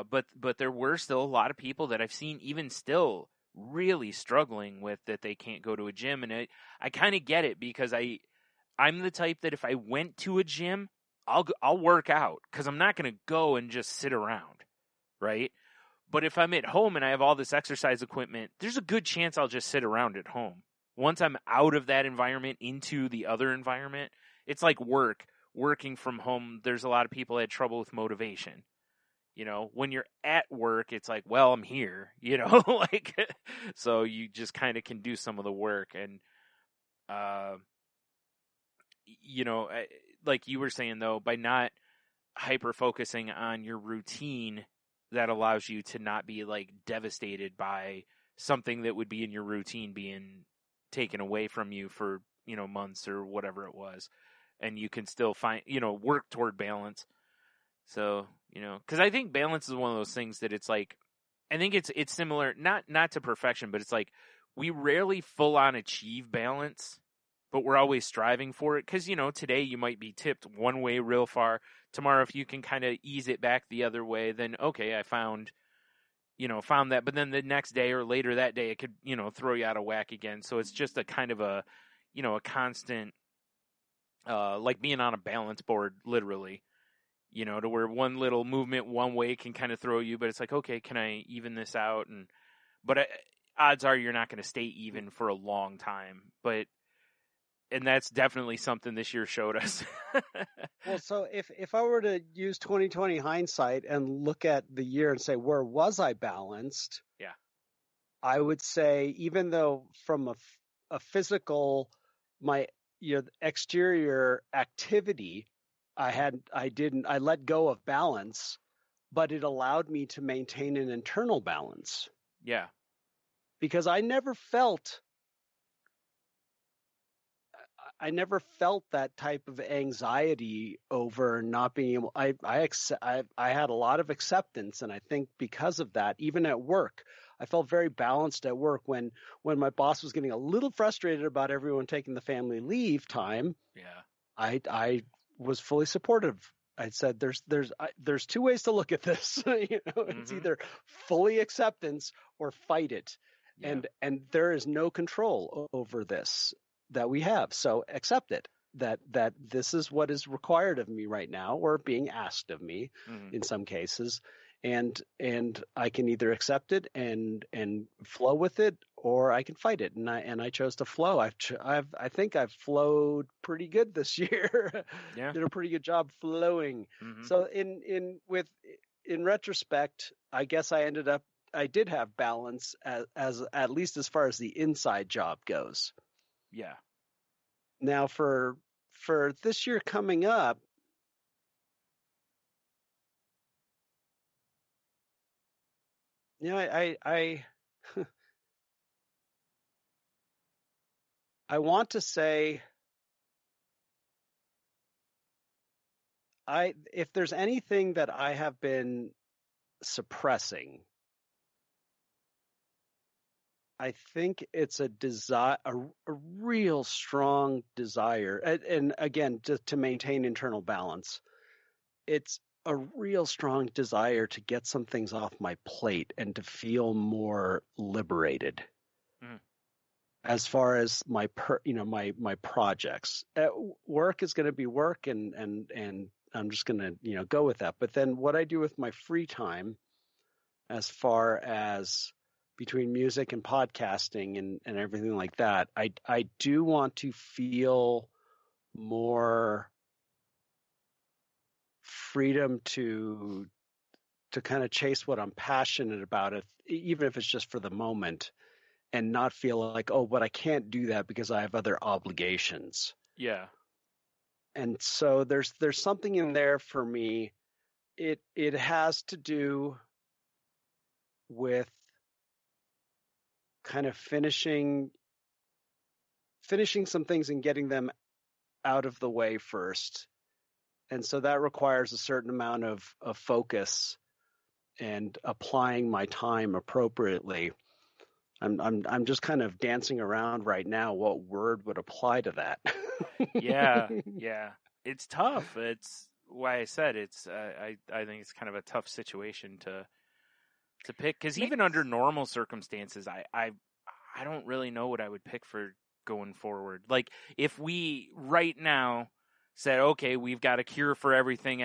S6: But there were still a lot of people that I've seen even still really struggling with that they can't go to a gym. And I kind of get it, because I'm the type that if I went to a gym, I'll work out, because I'm not going to go and just sit around, right? But if I'm at home and I have all this exercise equipment, there's a good chance I'll just sit around at home. Once I'm out of that environment into the other environment, it's like working from home. There's a lot of people that had trouble with motivation. You know, when you're at work, it's like, well, I'm here, you know, like, so you just kind of can do some of the work. And, you know, like you were saying though, by not hyper focusing on your routine, that allows you to not be like devastated by something that would be in your routine being taken away from you for, you know, months or whatever it was. And you can still find, you know, work toward balance. So, you know, because I think balance is one of those things that it's like, I think it's similar, not to perfection, but it's like we rarely full on achieve balance, but we're always striving for it. Because, you know, today you might be tipped one way real far. Tomorrow, if you can kind of ease it back the other way, then okay, I found that. But then the next day or later that day, it could, you know, throw you out of whack again. So it's just a kind of a, you know, a constant, like being on a balance board, literally. You know, to where one little movement one way can kind of throw you, but it's like, okay, can I even this out? But odds are you're not going to stay even for a long time. And that's definitely something this year showed us.
S5: Well, so if I were to use 2020 hindsight and look at the year and say, where was I balanced?
S6: Yeah.
S5: I would say, even though from a physical, my, you know, exterior activity, I let go of balance, but it allowed me to maintain an internal balance.
S6: Yeah. Because
S5: I never felt that type of anxiety over not being able. I had a lot of acceptance, and I think because of that, even at work, I felt very balanced at work. When my boss was getting a little frustrated about everyone taking the family leave time, I was fully supportive. I said, there's two ways to look at this. You know, it's either fully acceptance or fight it. Yeah. And there is no control over this that we have. So accept it, that this is what is required of me right now, or being asked of me in some cases. And I can either accept it and flow with it, or I can fight it. And I chose to flow. I think I've flowed pretty good this year. Yeah. Did a pretty good job flowing. So in retrospect, I guess I did have balance as at least as far as the inside job goes.
S6: Yeah.
S5: Now for this year coming up, you know, I want to say, if there's anything that I have been suppressing, I think it's a real strong desire, and again, to maintain internal balance. It's a real strong desire to get some things off my plate and to feel more liberated. As far as my projects, work is going to be work, and I'm just going to, you know, go with that. But then what I do with my free time, as far as between music and podcasting and everything like that, I do want to feel more freedom to kind of chase what I'm passionate about, even if it's just for the moment, and not feel like, oh, but I can't do that because I have other obligations.
S6: Yeah.
S5: And so there's something in there for me. It has to do with kind of finishing some things and getting them out of the way first. And so that requires a certain amount of focus and applying my time appropriately. I'm just kind of dancing around right now what word would apply to that.
S6: Yeah. It's tough. It's why I said it's I think it's kind of a tough situation to pick, because even under normal circumstances, I don't really know what I would pick for going forward. Like, if we right now said, okay, we've got a cure for everything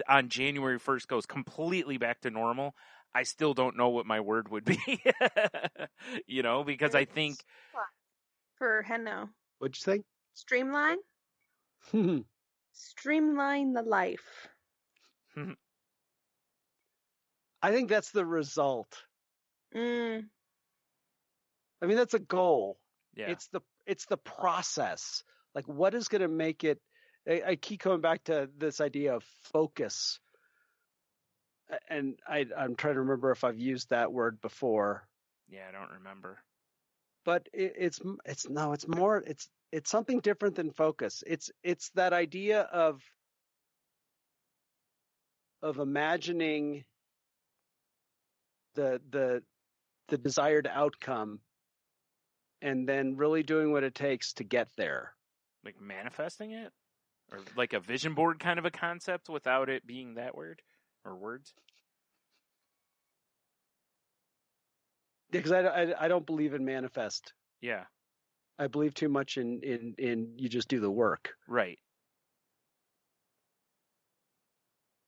S6: on January 1st goes completely back to normal, I still don't know what my word would be. You know, because I think
S4: for Henno.
S5: What'd you think?
S4: Streamline. Streamline the life.
S5: I think that's the result.
S4: Mm,
S5: I mean, that's a goal.
S6: Yeah.
S5: It's the process. Like, what is going to make it? I keep coming back to this idea of focus, and I'm trying to remember if I've used that word before.
S6: Yeah, I don't remember.
S5: But it's something different than focus. It's that idea of imagining the desired outcome and then really doing what it takes to get there.
S6: Like manifesting it? Or like a vision board kind of a concept without it being that word or words?
S5: Because I don't believe in manifest.
S6: Yeah.
S5: I believe too much in you just do the work.
S6: Right.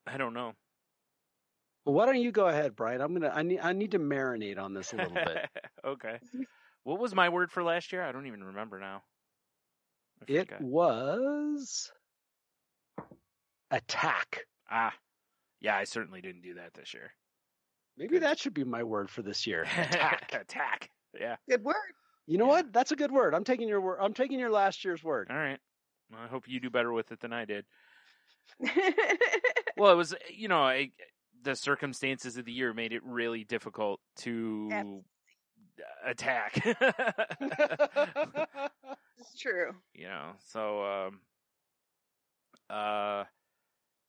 S6: I don't know.
S5: Well, why don't you go ahead, Brian? I need to marinate on this a little bit.
S6: Okay. What was my word for last year? I don't even remember now. I
S5: It
S6: forgot.
S5: was attack.
S6: Yeah, I certainly didn't do that this year.
S5: Maybe that should be my word for this year. Attack.
S6: Attack. Yeah.
S4: good word.
S5: You know what? That's a good word. I'm taking your word. I'm taking your last year's word.
S6: All right. Well, I hope you do better with it than I did. Well, it was, the circumstances of the year made it really difficult to attack.
S4: It's true.
S6: So,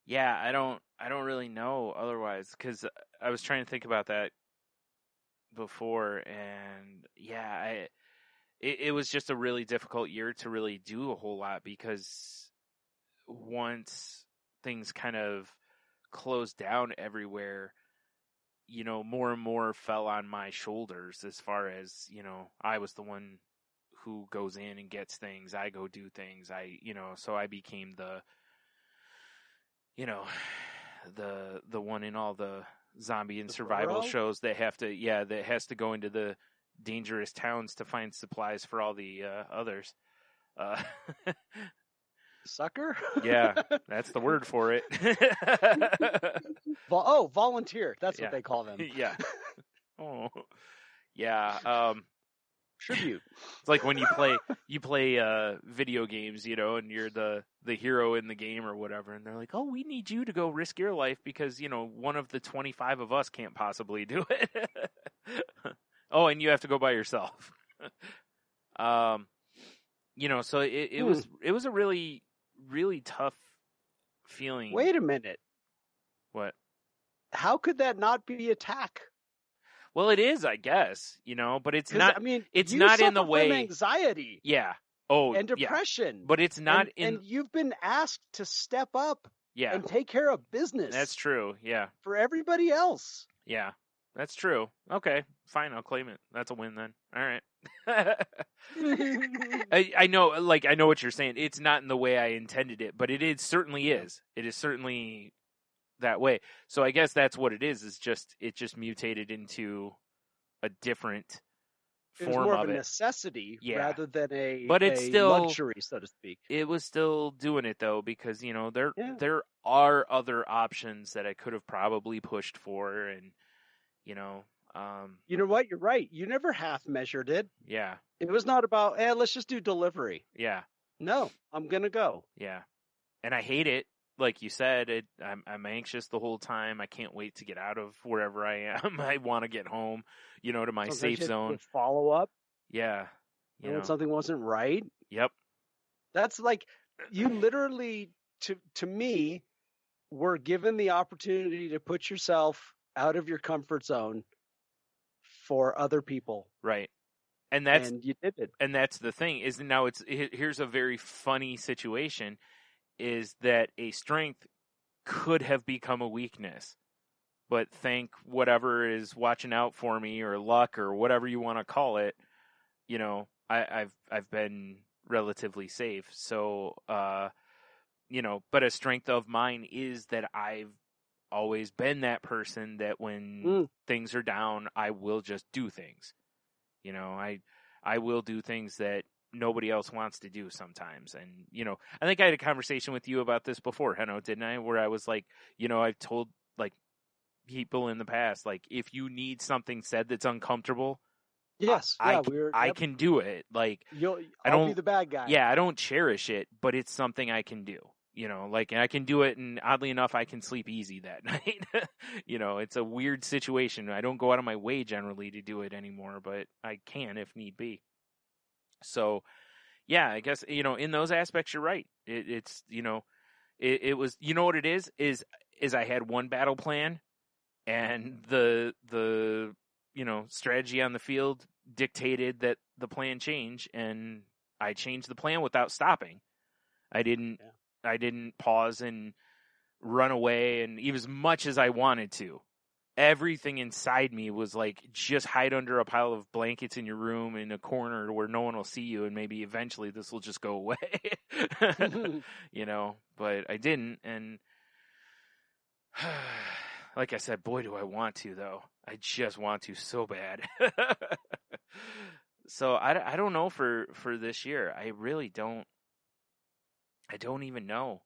S6: yeah, I don't really know otherwise, because I was trying to think about that before, and yeah, it was just a really difficult year to really do a whole lot, because once things kind of closed down everywhere, more and more fell on my shoulders, as far as, I was the one who goes in and gets things. I go do things. So I became the one in all the zombie and survival shows that has to go into the dangerous towns to find supplies for all the others.
S5: Sucker?
S6: Yeah, that's the word for it.
S5: Volunteer. That's what they call them.
S6: Yeah. Oh, yeah.
S5: Tribute.
S6: It's like when you play video games, and you're the hero in the game or whatever, and they're like, "Oh, we need you to go risk your life because one of the 25 of us can't possibly do it." Oh, and you have to go by yourself. So it was a really, really tough feeling.
S5: Wait a minute.
S6: What?
S5: How could that not be attack?
S6: Well, it is, I guess, but it's not.
S5: I mean,
S6: it's
S5: you
S6: not in the
S5: suffer
S6: way.
S5: from anxiety.
S6: Yeah. Oh,
S5: and depression.
S6: Yeah. But it's not
S5: and you've been asked to step up.
S6: Yeah.
S5: And take care of business.
S6: That's true. Yeah.
S5: For everybody else.
S6: Yeah. That's true. Okay, fine. I'll claim it. That's a win then. All right. I know what you're saying. It's not in the way I intended it, but it certainly is. It is certainly that way. So I guess that's what it is. It just mutated into a different form
S5: it was more
S6: of
S5: a
S6: it.
S5: Necessity
S6: But
S5: rather than
S6: it's
S5: a
S6: still
S5: luxury, so to speak.
S6: It was still doing it though, because there are other options that I could have probably pushed for, and you know what?
S5: You're right. You never half measured it.
S6: Yeah.
S5: It was not about, let's just do delivery.
S6: Yeah.
S5: No, I'm going to go.
S6: Yeah. And I hate it. Like you said, I'm anxious the whole time. I can't wait to get out of wherever I am. I want to get home, to my safe zone.
S5: Follow up.
S6: Yeah.
S5: When something wasn't right.
S6: Yep.
S5: That's like, you literally, to me, were given the opportunity to put yourself out of your comfort zone for other people.
S6: Right. And
S5: you did it.
S6: And that's the thing, is now here's a very funny situation, is that a strength could have become a weakness. But thank whatever is watching out for me, or luck, or whatever you want to call it, I've been relatively safe. So but a strength of mine is that I've always been that person that when things are down, I will just do things. I will do things that nobody else wants to do sometimes. And, I think I had a conversation with you about this before, Henno, didn't I? Where I was like, I've told, like, people in the past, like, if you need something said that's uncomfortable,
S5: Yes,
S6: I
S5: yep.
S6: can do it. Like,
S5: I'll be the bad guy.
S6: yeah, I don't cherish it, but it's something I can do. You know, like, and I can do it, and oddly enough, I can sleep easy that night. You know, it's a weird situation. I don't go out of my way generally to do it anymore, but I can if need be. So, yeah, I guess, you know, in those aspects, you're right. It's, you know, it was, you know what it is I had one battle plan, and the you know, strategy on the field dictated that the plan change, and I changed the plan without stopping. I didn't pause and run away, and even as much as I wanted to. Everything inside me was like, just hide under a pile of blankets in your room in a corner where no one will see you, and maybe eventually this will just go away. You know, but I didn't, and like I said, boy, do I want to, though. I just want to so bad. So I don't know for this year. I really don't. I don't even know.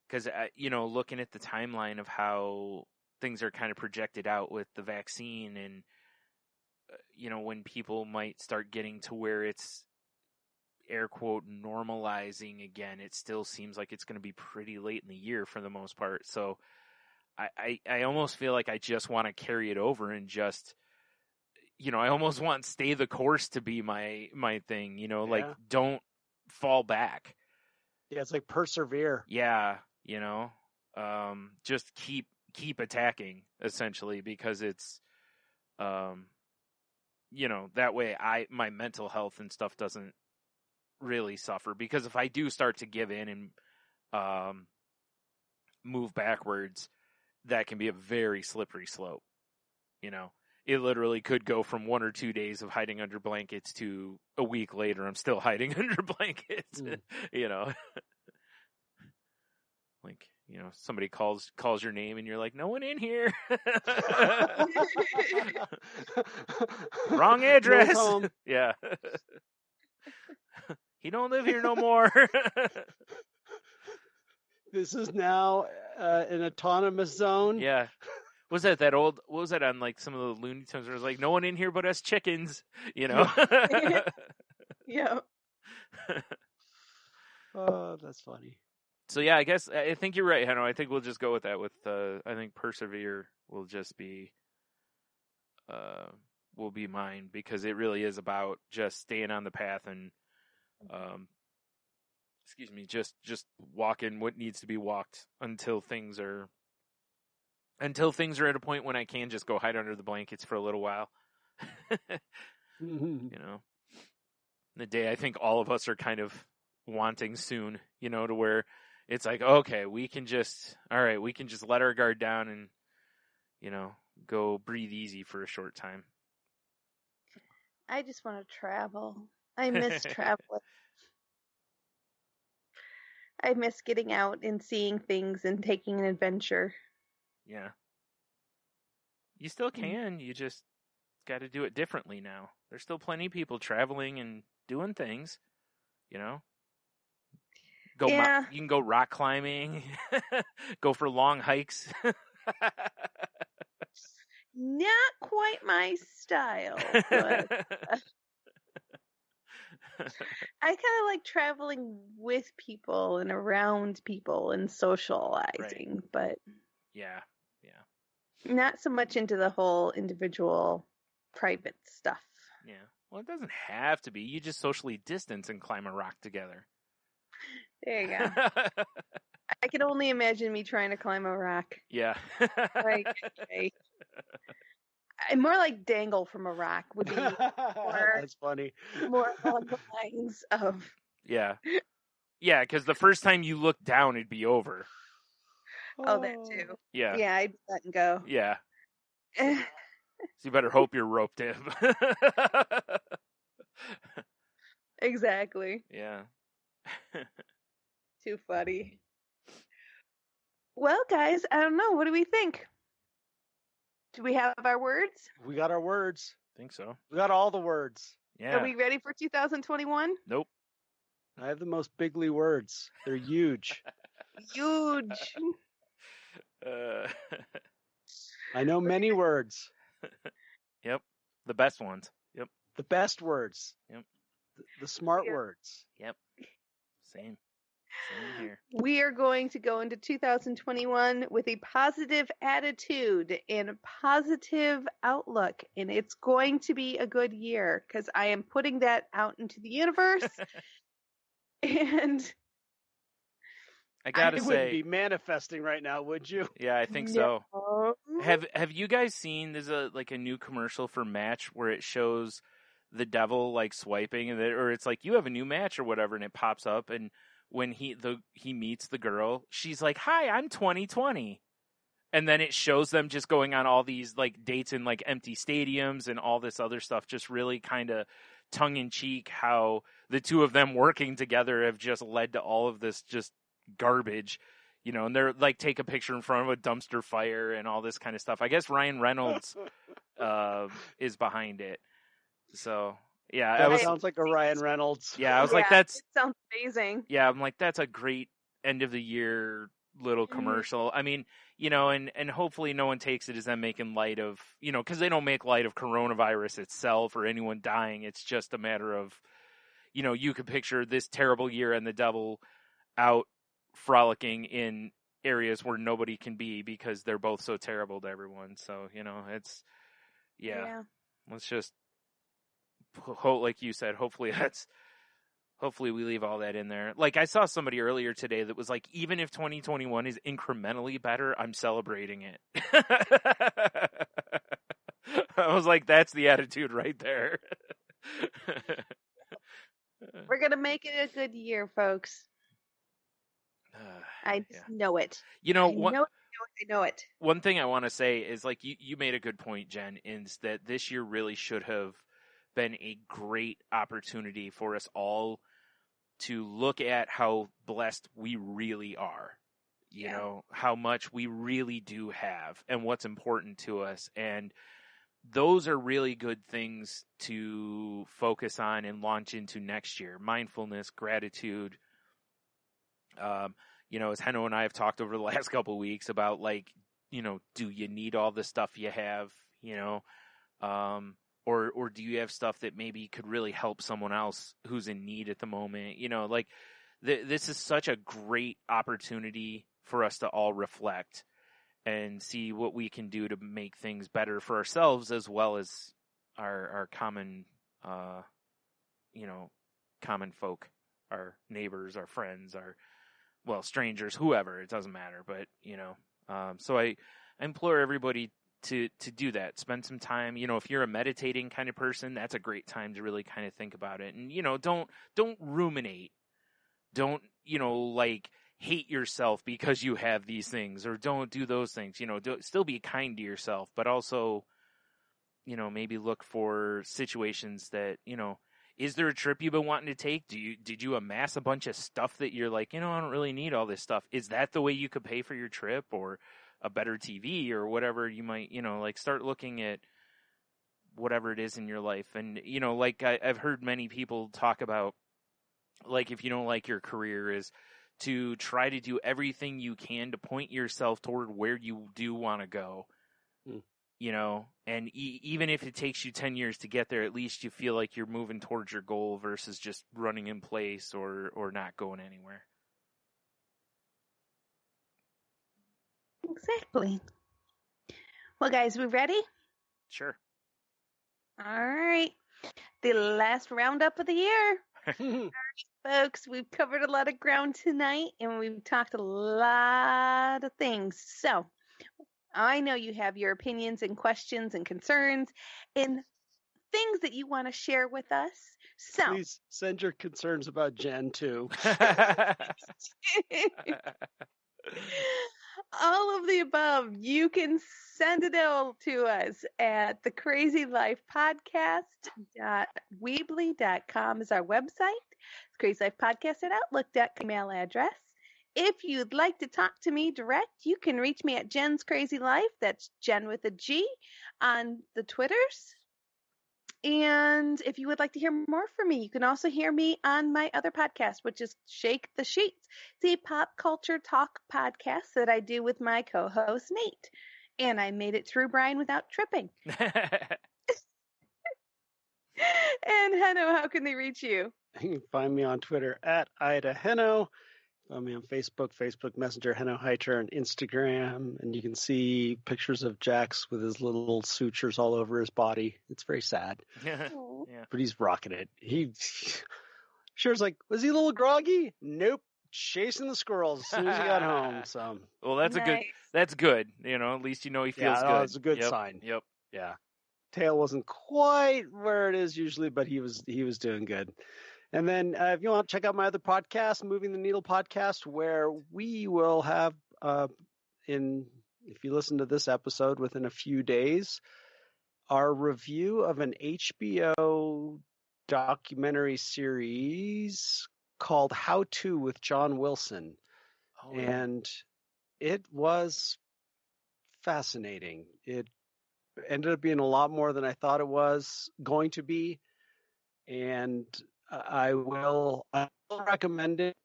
S6: Because, you know, looking at the timeline of how things are kind of projected out with the vaccine, and, you know, when people might start getting to where it's, air quote, normalizing again, it still seems like it's going to be pretty late in the year for the most part. So I almost feel like I just want to carry it over and just, you know, I almost want stay the course to be my thing, you know, like, don't fall back.
S5: Yeah, it's like persevere.
S6: Yeah, you know, just keep attacking, essentially, because it's, you know, that way my mental health and stuff doesn't really suffer. Because if I do start to give in and move backwards, that can be a very slippery slope. You know, it literally could go from 1 or 2 days of hiding under blankets to a week later I'm still hiding under blankets. You know, like, you know, somebody calls your name and you're like, no one in here. Wrong address.
S5: No,
S6: Yeah. He don't live here no more.
S5: This is now an autonomous zone.
S6: Yeah. Was that old, what was that on, like, some of the Looney Tunes where it was like, no one in here but us chickens, you know?
S4: Yeah.
S5: Oh, that's funny.
S6: So, yeah, I think you're right, Henno. I think we'll just go with that. I think persevere will just be, will be mine, because it really is about just staying on the path and, just walking what needs to be walked until things are at a point when I can just go hide under the blankets for a little while. You know, the day I think all of us are kind of wanting soon, you know, to where it's like, okay, we can just let our guard down and, you know, go breathe easy for a short time.
S4: I just want to travel. I miss traveling. I miss getting out and seeing things and taking an adventure.
S6: Yeah. You still can. You just got to do it differently now. There's still plenty of people traveling and doing things, you know. You can go rock climbing, go for long hikes.
S4: Not quite my style, but I kind of like traveling with people and around people and socializing, but
S6: yeah.
S4: Not so much into the whole individual private stuff.
S6: Yeah. Well, it doesn't have to be. You just socially distance and climb a rock together.
S4: There you go. I can only imagine me trying to climb a rock.
S6: Yeah.
S4: Like, okay. More like dangle from a rock would be more,
S5: that's funny.
S4: More along the lines of...
S6: Yeah. Yeah, because the first time you look down, it'd be over.
S4: Oh, that too.
S6: Yeah.
S4: Yeah, I'd let him go.
S6: Yeah. So you better hope you're roped in.
S4: Exactly.
S6: Yeah.
S4: Too funny. Well, guys, I don't know. What do we think? Do we have our words?
S5: We got our words.
S6: I think so.
S5: We got all the words.
S6: Yeah.
S4: Are we ready for 2021?
S6: Nope.
S5: I have the most bigly words. They're huge.
S4: Huge.
S5: I know many words.
S6: Yep. The best ones. Yep.
S5: The best words.
S6: Yep.
S5: The smart
S4: Yeah.
S5: words.
S6: Yep. Same here.
S4: We are going to go into 2021 with a positive attitude and a positive outlook, and it's going to be a good year because I am putting that out into the universe. And
S6: I gotta
S5: You wouldn't
S6: say,
S5: be manifesting right now, would you?
S6: yeah, I think so. Have you guys seen? There's a new commercial for Match where it shows the devil like swiping, or it's like you have a new match or whatever, and it pops up, and when he meets the girl, she's like, "Hi, I'm 2020," and then it shows them just going on all these like dates in like empty stadiums and all this other stuff, just really kind of tongue in cheek how the two of them working together have just led to all of this just garbage. You know, and they're like take a picture in front of a dumpster fire and all this kind of stuff. I guess Ryan Reynolds is behind it. So yeah,
S5: That sounds like a Ryan Reynolds.
S6: Yeah, I was like, that's
S4: it sounds amazing.
S6: Yeah, I'm like, that's a great end of the year little commercial. I mean, you know, and hopefully no one takes it as them making light of, you know, because they don't make light of coronavirus itself or anyone dying. It's just a matter of, you know, you could picture this terrible year and the devil out frolicking in areas where nobody can be because they're both so terrible to everyone. So, you know, it's, let's just, like you said, hopefully we leave all that in there. Like I saw somebody earlier today that was like, even if 2021 is incrementally better, I'm celebrating it. I was like, that's the attitude right there.
S4: We're going to make it a good year, folks. I just know it.
S6: You know,
S4: I know it.
S6: One thing I want to say is like, you made a good point, Jen, is that this year really should have been a great opportunity for us all to look at how blessed we really are, you know, how much we really do have and what's important to us. And those are really good things to focus on and launch into next year. Mindfulness, gratitude. You know, as Henno and I have talked over the last couple of weeks about like, you know, do you need all the stuff you have, you know, or do you have stuff that maybe could really help someone else who's in need at the moment? You know, like this is such a great opportunity for us to all reflect and see what we can do to make things better for ourselves as well as our common, you know, common folk, our neighbors, our friends, strangers, whoever, it doesn't matter. But, you know, so I implore everybody to do that. Spend some time, you know, if you're a meditating kind of person, that's a great time to really kind of think about it. And, you know, don't ruminate. Don't, you know, like hate yourself because you have these things, or don't do those things, you know, still be kind to yourself, but also, you know, maybe look for situations that, you know, is there a trip you've been wanting to take? Did you amass a bunch of stuff that you're like, you know, I don't really need all this stuff. Is that the way you could pay for your trip, or a better TV, or whatever you might, you know, like start looking at whatever it is in your life. And, you know, like I've heard many people talk about, like, if you don't like your career, is to try to do everything you can to point yourself toward where you do want to go. You know, and even if it takes you 10 years to get there, at least you feel like you're moving towards your goal versus just running in place or not going anywhere.
S4: Exactly. Well, guys, we ready?
S6: Sure.
S4: All right. The last roundup of the year. All right, folks, we've covered a lot of ground tonight, and we've talked a lot of things. So I know you have your opinions and questions and concerns and things that you want to share with us. So
S5: please send your concerns about Jen too.
S4: All of the above, you can send it all to us at thecrazylifepodcast.weebly.com is our website. crazylifepodcast@outlook.com email address. If you'd like to talk to me direct, you can reach me at Jen's Crazy Life. That's Jen with a G on the Twitters. And if you would like to hear more from me, you can also hear me on my other podcast, which is Shake the Sheets, the pop culture talk podcast that I do with my co-host, Nate. And I made it through Brian without tripping. And Henno, how can they reach you?
S5: You can find me on Twitter at Ida Henno. Find me on Facebook Messenger, Henno Heiter, and Instagram. And you can see pictures of Jax with his little sutures all over his body. It's very sad,
S4: Aw.
S6: Yeah.
S5: but he's rocking it. He sure's like, was he a little groggy? Nope. Chasing the squirrels as soon as he got home. So
S6: Well, that's a good.
S4: Nice.
S6: That's good. You know, at least you know he feels
S5: no,
S6: good.
S5: it's a good
S6: Yep,
S5: sign.
S6: Yep.
S5: yeah, tail wasn't quite where it is usually, but he was doing good. And then if you want to check out my other podcast, Moving the Needle podcast, where we will have if you listen to this episode within a few days, our review of an HBO documentary series called How To with John Wilson.
S6: Oh, yeah.
S5: And it was fascinating. It ended up being a lot more than I thought it was going to be. And I will recommend it.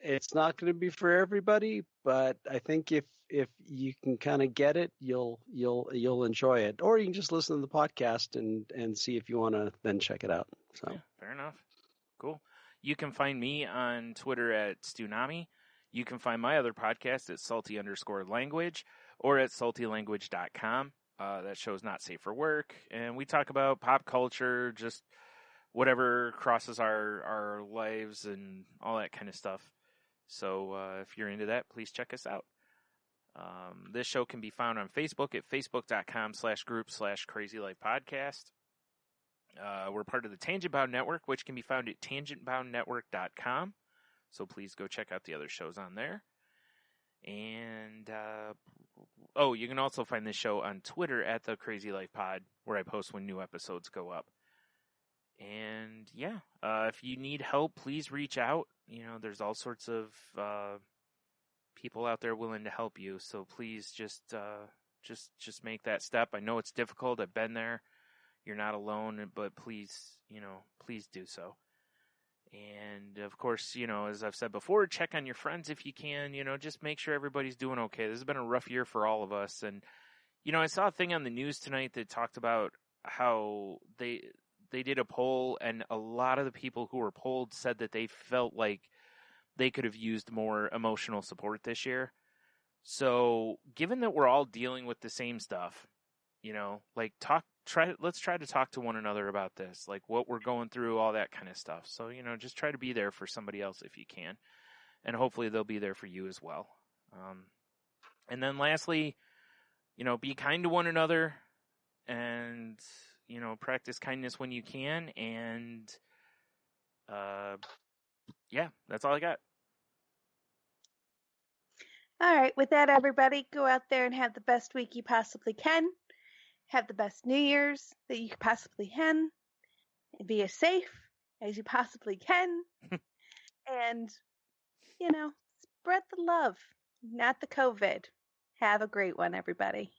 S5: It's not going to be for everybody, but I think if you can kind of get it, you'll enjoy it. Or you can just listen to the podcast and see if you want to then check it out. So
S6: Yeah, fair enough. Cool. You can find me on Twitter at Stunami. You can find my other podcast at salty_language or at saltylanguage.com. That show's not safe for work. And we talk about pop culture, just whatever crosses our lives and all that kind of stuff. So if you're into that, please check us out. This show can be found on Facebook at facebook.com/group/crazylifepodcast. We're part of the Tangent Bound Network, which can be found at tangentboundnetwork.com. So please go check out the other shows on there. And, you can also find this show on Twitter at the Crazy Life Pod, where I post when new episodes go up. And yeah, if you need help, please reach out. You know, there's all sorts of people out there willing to help you. So please just make that step. I know it's difficult. I've been there. You're not alone, but please do so. And of course, as I've said before, check on your friends if you can. Just make sure everybody's doing okay. This has been a rough year for all of us. And I saw a thing on the news tonight that talked about how they did a poll, and a lot of the people who were polled said that they felt like they could have used more emotional support this year. So, given that we're all dealing with the same stuff, let's try to talk to one another about this, like what we're going through, all that kind of stuff. So, just try to be there for somebody else if you can, and hopefully they'll be there for you as well. And then lastly, be kind to one another, and practice kindness when you can. And that's all I got.
S4: All right, with that, everybody, go out there and have the best week you possibly can. Have the best New Year's that you possibly can. And be as safe as you possibly can. And, spread the love, not the COVID. Have a great one, everybody.